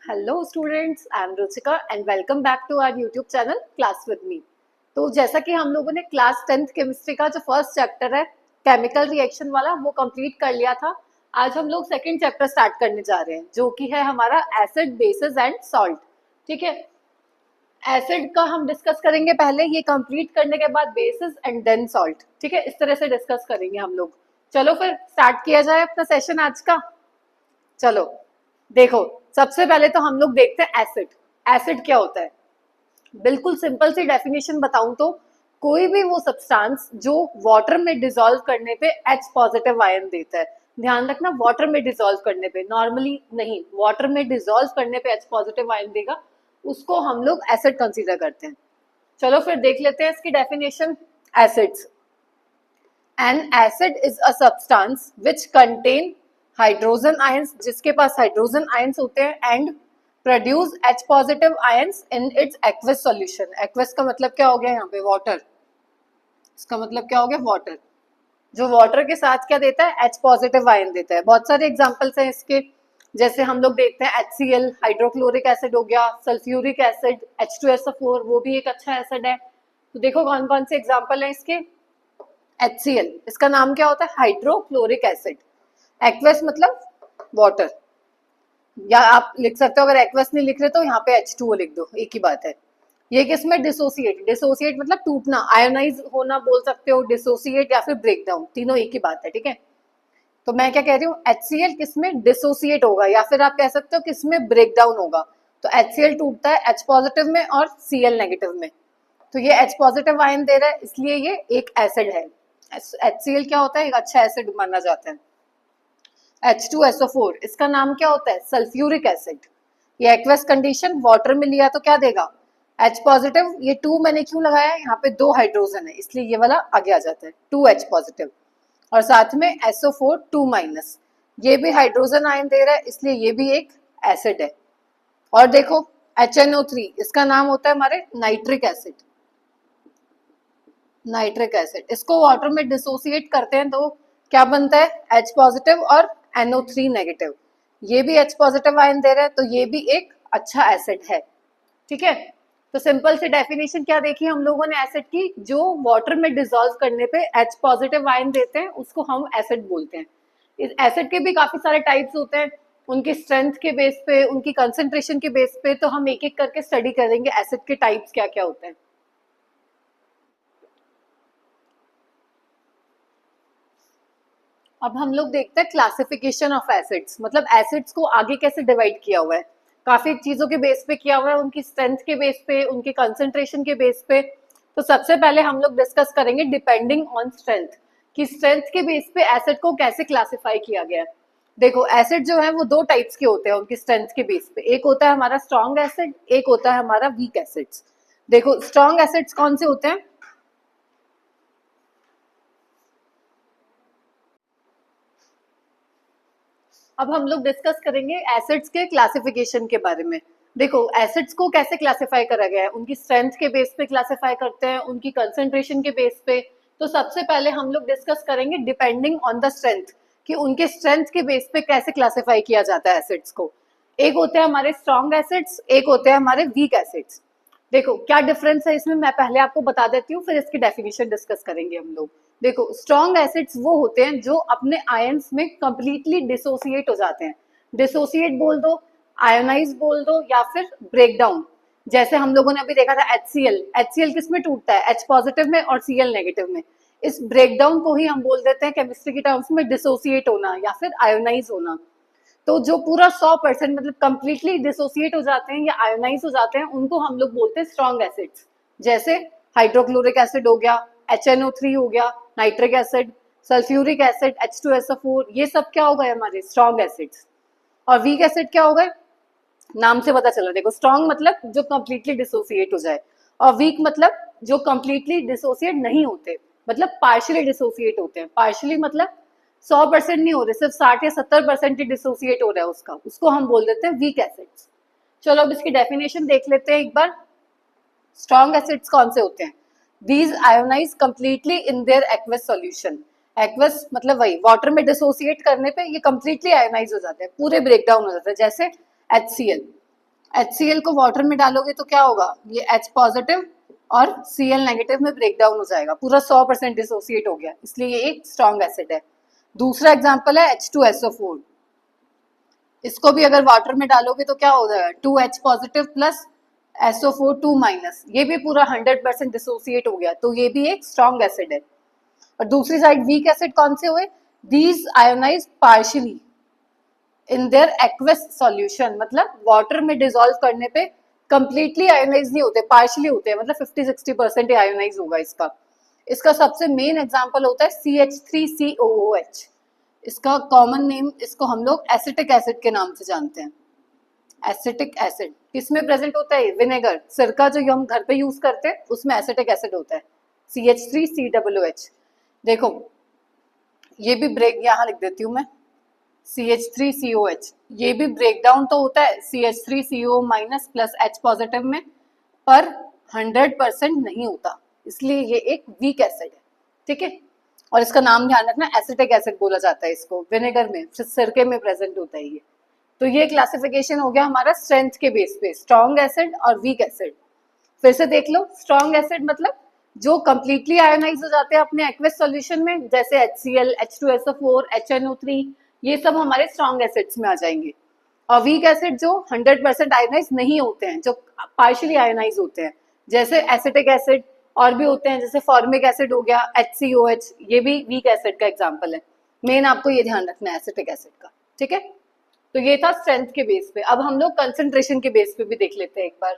Hello students, I am Ruchika and welcome back to our YouTube channel class with me. तो जैसा कि हम लोगों ने क्लास 10th केमिस्ट्री का जो फर्स्ट चैप्टर है केमिकल रिएक्शन वाला वो कंप्लीट कर लिया था। आज हम लोग सेकंड चैप्टर स्टार्ट करने जा रहे हैं जो कि है हमारा एसिड बेसिस एंड सॉल्ट। ठीक है, एसिड का हम डिस्कस करेंगे पहले, ये कंप्लीट करने के बाद बेसिस एंड देन सॉल्ट। ठीक है, इस तरह से डिस्कस करेंगे हम लोग। चलो फिर स्टार्ट किया जाए अपना सेशन आज का। चलो देखो, सबसे पहले तो हम लोग देखते हैं एसिड। एसिड क्या होता है? बिल्कुल सिंपल सी डेफिनेशन बताऊं तो कोई भी वो सब्सटेंस जो वाटर में डिसॉल्व करने पे H पॉजिटिव आयन देता है। ध्यान रखना, वाटर में डिसॉल्व करने पे, नॉर्मली नहीं, वाटर में डिसॉल्व करने पे H पॉजिटिव आयन देगा, उसको हम लोग एसिड कंसीडर करते हैं। चलो फिर देख लेते हैं इसकी definition. Acids, N acid is a substance which contain hydrogen ions, जिसके पास हाइड्रोजन आयंस होते हैं, and produce H positive ions in its aqueous solution. Aqueous का मतलब क्या हो गया यहाँ पे? वाटर। इसका मतलब क्या हो गया? वाटर। जो वाटर के साथ क्या देता है? H पॉजिटिव आयन देता है। बहुत सारे एग्जांपल्स हैं इसके, जैसे हम लोग देखते हैं HCl हाइड्रोक्लोरिक एसिड हो गया, सल्फ्यूरिक एसिड, H2SO4 वो भी एक अच्छा एसिड है। तो देखो कौन कौन से एग्जाम्पल हैं इसके। HCl, इसका नाम क्या होता है? Hydrochloric acid. एक्वस मतलब वाटर, या आप लिख सकते हो, अगर एक्वस नहीं लिख रहे तो यहाँ पे H2O लिख दो, एक ही बात है। ये किसमें? डिसोसिएट। डिसोसिएट मतलब टूटना, आयोनाइज होना बोल सकते हो, डिसोसिएट या फिर ब्रेक डाउन, तीनों एक ही बात है। ठीक है, तो मैं क्या कह रही हूँ, HCl किसमें डिसोसिएट होगा, या फिर आप कह सकते हो किसमें ब्रेक डाउन होगा। तो HCl टूटता है H पॉजिटिव में और Cl नेगेटिव में। तो ये H पॉजिटिव आयन दे रहा है, इसलिए ये एक एसिड है। HCl क्या होता है? एक अच्छा एसिड माना जाता है। H2SO4, इसका नाम क्या होता है? Sulphuric acid. ये एक्वस कंडीशन वाटर में लिया तो क्या देगा? H positive. ये 2 मैंने क्यों लगाया है? यहाँ पे 2 हाइड्रोजन है, इसलिए ये वाला आगे आ जाता है, 2H पॉजिटिव। और साथ में SO4 2 माइनस, ये भी हाइड्रोजन आयन दे रहा है, इसलिए ये भी एक एसिड है। और देखो HNO3, इसका नाम होता है हमारे नाइट्रिक एसिड। नाइट्रिक एसिड, इसको वाटर में डिसोसिएट करते हैं तो क्या बनता है? H पॉजिटिव और NO3 नेगेटिव। ये भी H पॉजिटिव आयन दे रहा है, तो ये भी एक अच्छा एसिड है। ठीक है, तो सिंपल से डेफिनेशन क्या देखी हम लोगों ने एसिड की? जो वाटर में डिसॉल्व करने पे H पॉजिटिव आयन देते हैं उसको हम एसिड बोलते हैं। इस एसिड के भी काफी सारे टाइप्स होते हैं, उनकी स्ट्रेंथ के बेस पे, उनकी कंसेंट्रेशन के बेस पे, तो हम एक एक करके स्टडी करेंगे एसिड के टाइप्स क्या क्या होते हैं। अब हम लोग देखते हैं क्लासिफिकेशन ऑफ एसिड्स, मतलब एसिड्स को आगे कैसे डिवाइड किया हुआ है। काफी चीजों के बेस पे किया हुआ है, उनकी स्ट्रेंथ के बेस पे, उनके कंसंट्रेशन के बेस पे। तो सबसे पहले हम लोग डिस्कस करेंगे डिपेंडिंग ऑन स्ट्रेंथ, कि स्ट्रेंथ के बेस पे एसिड को कैसे क्लासिफाई किया गया है। देखो एसिड जो है वो 2 टाइप्स के होते हैं उनकी स्ट्रेंथ के बेस पे। एक होता है हमारा स्ट्रॉन्ग एसिड, एक होता है हमारा वीक एसिड्स। देखो स्ट्रॉन्ग एसिड्स कौन से होते हैं? अब हम लोग डिस्कस करेंगे एसिड्स के क्लासिफिकेशन के बारे में। देखो एसिड्स को कैसे क्लासिफाई करा गया है, उनकी स्ट्रेंथ के बेस पे क्लासिफाई करते हैं, उनकी कंसंट्रेशन के बेस पे। तो सबसे पहले हम लोग डिस्कस करेंगे डिपेंडिंग ऑन द स्ट्रेंथ, कि उनके स्ट्रेंथ के बेस पे कैसे क्लासिफाई किया जाता है एसिड्स को। एक होते हैं हमारे स्ट्रॉन्ग एसिड्स, एक होते हैं हमारे वीक एसिड्स। देखो क्या डिफरेंस है इसमें, मैं पहले आपको बता देती हूँ, फिर इसकी डेफिनेशन डिस्कस करेंगे हम लोग। देखो स्ट्रॉन्ग एसिड्स वो होते हैं जो अपने आयंस में कंप्लीटली डिसोसिएट हो जाते हैं। डिसोसिएट बोल दो, आयोनाइज बोल दो, या फिर ब्रेक डाउन। जैसे हम लोगों ने अभी देखा था HCl। HCl किस में टूटता है? H पॉजिटिव में और Cl नेगेटिव में। इस ब्रेकडाउन को ही हम बोल देते हैं केमिस्ट्री की टर्म्स में डिसोसिएट होना या फिर आयोनाइज होना। तो जो पूरा 100% मतलब कंप्लीटली डिसोसिएट हो जाते हैं या आयोनाइज हो जाते हैं, उनको हम लोग बोलते हैं स्ट्रॉन्ग एसिड्स। जैसे हाइड्रोक्लोरिक एसिड हो गया, HNO3 हो गया, nitric acid, sulphuric acid, H2SO4, ये सब क्या हो गए हमारे स्ट्रॉन्ग एसिड्स। और वीक एसिड क्या हो गए? नाम से पता चला, देखो स्ट्रॉन्ग मतलब जो कंप्लीटली डिसोसिएट हो जाए, और वीक मतलब जो कंप्लीटली डिसोसिएट नहीं होते, मतलब पार्शियली डिसोसिएट होते हैं। पार्शियली मतलब 100% नहीं हो रहे, सिर्फ 60 या 70% ही डिसोसिएट हो रहा है उसका, उसको हम बोल देते हैं वीक एसिड्स। चलो अब इसकी डेफिनेशन देख लेते हैं एक बार। स्ट्रॉन्ग एसिड्स कौन से होते हैं? These ionize completely in their aqueous solution. Aqueous मतलब वही वाटर में डिसोसिएट करने पे ये कंप्लीटली आयोनाइज हो जाते हैं, पूरे ब्रेकडाउन हो जाते हैं, जैसे HCl। HCl को वाटर में डालोगे तो क्या होगा, ये H पॉजिटिव और Cl नेगेटिव में ब्रेक डाउन हो जाएगा, पूरा 100% डिसोसिएट हो गया, इसलिए ये एक स्ट्रॉन्ग एसिड है। दूसरा एग्जांपल है H2SO4, इसको भी अगर वाटर में डालोगे तो क्या हो जाएगा, 2H positive plus SO4 2 minus, ये भी पूरा 100% डिसोसिएट हो गया, तो ये भी एक स्ट्रॉन्ग एसिड है। और दूसरी साइड वीक एसिड कौन से हुए, these ionize partially in their aqueous solution, मतलब वाटर में डिसॉल्व करने पे कंप्लीटली आयोनाइज नहीं होते, पार्शियली होते हैं, मतलब 50-60% आयोनाइज होगा इसका। इसका सबसे मेन एग्जांपल होता है CH3COOH, इसका कॉमन नेम, इसको हम लोग एसिटिक एसिड के नाम से जानते हैं। एसिटिक एसिड किसमें प्रेजेंट होता है, विनेगर, सिरका जो हम घर पे यूज करते हैं उसमें एसिटिक एसिड होता है, CH3COOH। देखो ये भी ब्रेक, यहाँ लिख देती हूँ मैं, CH3COH, ये भी ब्रेक डाउन तो होता है CH3CO minus plus H positive में, पर 100% नहीं होता, इसलिए ये एक वीक एसिड है, ठीक है। और इसका नाम ध्यान रखना, एसिटिक एसिड बोला जाता है इसको, विनेगर में, सिरके में प्रेजेंट होता है ये। तो ये क्लासिफिकेशन हो गया हमारा स्ट्रेंथ के बेस पे, स्ट्रॉन्ग एसिड और वीक एसिड। फिर से देख लो, स्ट्रॉन्ग एसिड मतलब जो कंप्लीटली आयोनाइज हो जाते हैं अपने एक्वस सॉल्यूशन में, जैसे HCl, H2SO4, HNO3, ये सब हमारे स्ट्रॉन्ग एसिड्स में आ जाएंगे। और वीक एसिड जो 100% आयोनाइज नहीं होते हैं, जो पार्शियली आयोनाइज होते हैं, जैसे एसिटिक एसिड, और भी होते हैं जैसे फॉर्मिक एसिड हो गया, HCOH, ये भी वीक एसिड का एग्जाम्पल है। मेन आपको ये ध्यान रखना है एसिटिक एसिड का, ठीक है। तो ये था स्ट्रेंथ के बेस पे। अब हम लोग कंसंट्रेशन के बेस पे भी देख लेते हैं एक बार।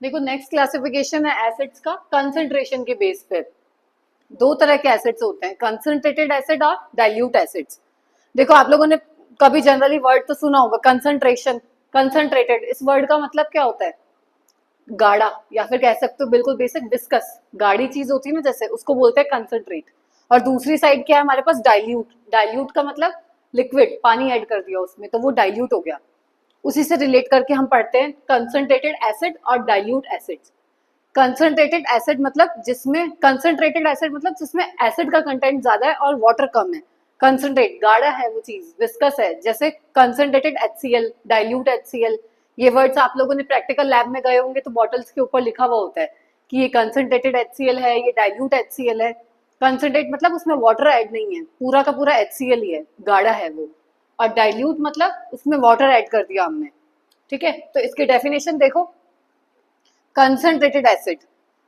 देखो नेक्स्ट क्लासिफिकेशन है एसिड्स का कंसंट्रेशन के बेस पे। दो तरह के एसिड्स होते हैं, कंसंट्रेटेड एसिड और डाइल्यूट एसिड्स। देखो आप लोगों ने कभी जनरली वर्ड तो सुना होगा कंसंट्रेशन, कंसंट्रेटेड, इस वर्ड का मतलब क्या होता है, गाढ़ा, या फिर कह सकते हो बिल्कुल बेसिक विस्कस, गाढ़ी चीज होती है ना जैसे, उसको बोलते हैं कंसंट्रेट। और दूसरी साइड क्या है हमारे पास, डाइल्यूट, डाइल्यूट का मतलब लिक्विड, पानी ऐड कर दिया उसमें तो वो डाइल्यूट हो गया। उसी से रिलेट करके हम पढ़ते हैं कंसंट्रेटेड एसिड और डाइल्यूट एसिड्स। कंसंट्रेटेड एसिड मतलब जिसमें, कंसंट्रेटेड एसिड मतलब जिसमें एसिड का कंटेंट ज्यादा है और वाटर कम है। कंसंट्रेट गाढ़ा है वो चीज, विस्कस है, जैसे कंसंट्रेटेड HCl, डाइल्यूट HCl। ये वर्ड्स आप लोगों ने प्रैक्टिकल लैब में गए होंगे तो बॉटल्स के ऊपर लिखा हुआ होता है कि ये कंसंट्रेटेड HCl है, ये डाइल्यूट HCl है। कंसंट्रेट मतलब उसमें वाटर ऐड नहीं है, पूरा का पूरा HCl ही है, गाढ़ा है वो। और डाइल्यूट मतलब उसमें वाटर ऐड कर दिया हमने, ठीक है। तो इसकी डेफिनेशन देखो, concentrated acid,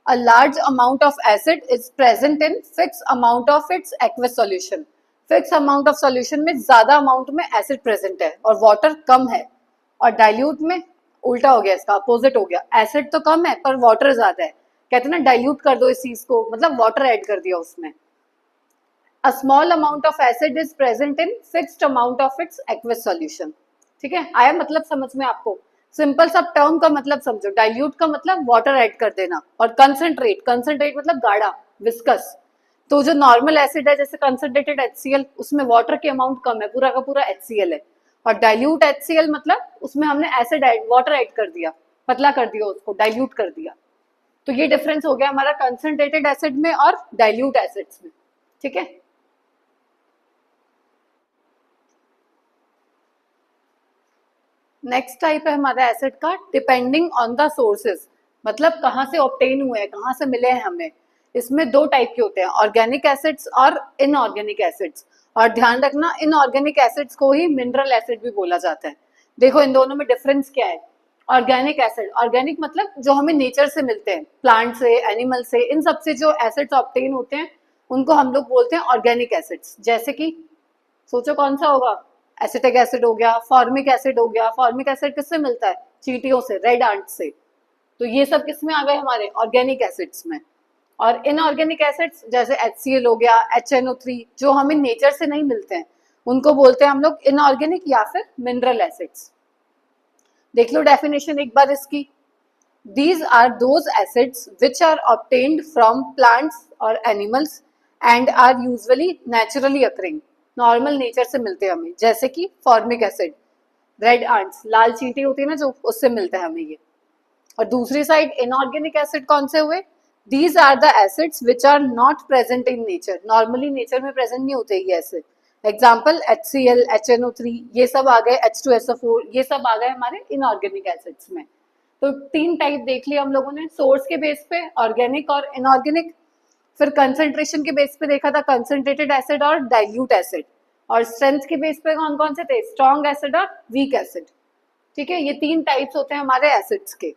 a large amount of acid is present in fixed amount of its aqueous solution। Fix amount of solution में ज्यादा अमाउंट में एसिड प्रेजेंट है और वाटर कम है। और डाइल्यूट में उल्टा हो गया, इसका अपोजिट हो गया, एसिड तो कम है पर वाटर ज्यादा है, कहते हैं ना डाइल्यूट कर दो इस चीज को, मतलब वाटर ऐड कर दिया उसमें। A small amount of acid is present in fixed amount of its aqueous solution। ठीक है, आया मतलब समझ में आपको, सिंपल सब टर्म का मतलब समझो, डाइल्यूट का मतलब वाटर ऐड कर देना, और कंसंट्रेट, कंसंट्रेट मतलब गाढ़ा, विस्कस। तो जो नॉर्मल एसिड है जैसे कंसंट्रेटेड HCl, उसमें वाटर की अमाउंट कम है, पूरा का पूरा HCl है। और डाइल्यूट HCl मतलब उसमें हमने एसिड ऐड, वाटर ऐड कर दिया, पतला कर दिया उसको, डाइल्यूट कर दिया। तो ये डिफरेंस हो गया हमारा कंसंट्रेटेड एसिड में और डाइल्यूट एसिड्स में, ठीक है। नेक्स्ट टाइप है हमारा एसिड का डिपेंडिंग ऑन द सोर्सेज, मतलब कहाँ से ऑब्टेन हुए हैं, कहाँ से मिले हैं हमें। इसमें दो टाइप के होते हैं, ऑर्गेनिक एसिड्स और इनऑर्गेनिक एसिड्स। और ध्यान रखना इनऑर्गेनिक एसिड्स को ही मिनरल एसिड भी बोला जाता है। देखो इन दोनों में डिफरेंस क्या है। ऑर्गेनिक एसिड, ऑर्गेनिक मतलब जो हमें नेचर से मिलते हैं, प्लांट से, एनिमल से, इन सबसे जो एसिड्स ऑब्टेन होते हैं उनको हम लोग बोलते हैं ऑर्गेनिक एसिड्स। जैसे कि सोचो कौन सा होगा, एसिटिक एसिड हो गया, फॉर्मिक एसिड हो गया। फॉर्मिक एसिड किससे मिलता है, चींटियों से, रेड आंट से। तो ये सब किस में आ गए हमारे ऑर्गेनिक एसिड्स में। और इनऑर्गेनिक एसिड्स जैसे HCl हो गया, HNO3, जो हमें नेचर से नहीं मिलते हैं उनको बोलते हैं हम लोग इनऑर्गेनिक या फिर मिनरल एसिड्स। देख लो डेफिनेशन एक बार इसकी, these are those acids which are obtained from plants or animals and are usually naturally occurring, normal nature से मिलते हैं हमें, जैसे कि फॉर्मिक एसिड, रेड आंट्स, लाल चींटी होती है ना जो, उससे मिलता है हमें ये। और दूसरी साइड इनऑर्गेनिक एसिड कौन से हुए, these are the acids which are not present in nature, normally nature में प्रेजेंट नहीं होते ये एसिड, एग्जाम्पल HCl, HNO3, ये सब आ गए, H2SO4, ये सब आ गए हमारे इनऑर्गेनिक एसिड्स में। तो 3 टाइप देख लिया हम लोगों ने, सोर्स के बेस पे, ऑर्गेनिक और इनऑर्गेनिक। फिर कंसंट्रेशन के बेस पे देखा था कंसंट्रेटेड एसिड और डाइल्यूट एसिड, और स्ट्रेंथ के बेस पे कौन कौन से थे, स्ट्रॉन्ग एसिड और वीक एसिड। ठीक है, ये 3 टाइप्स होते हैं हमारे एसिड्स के।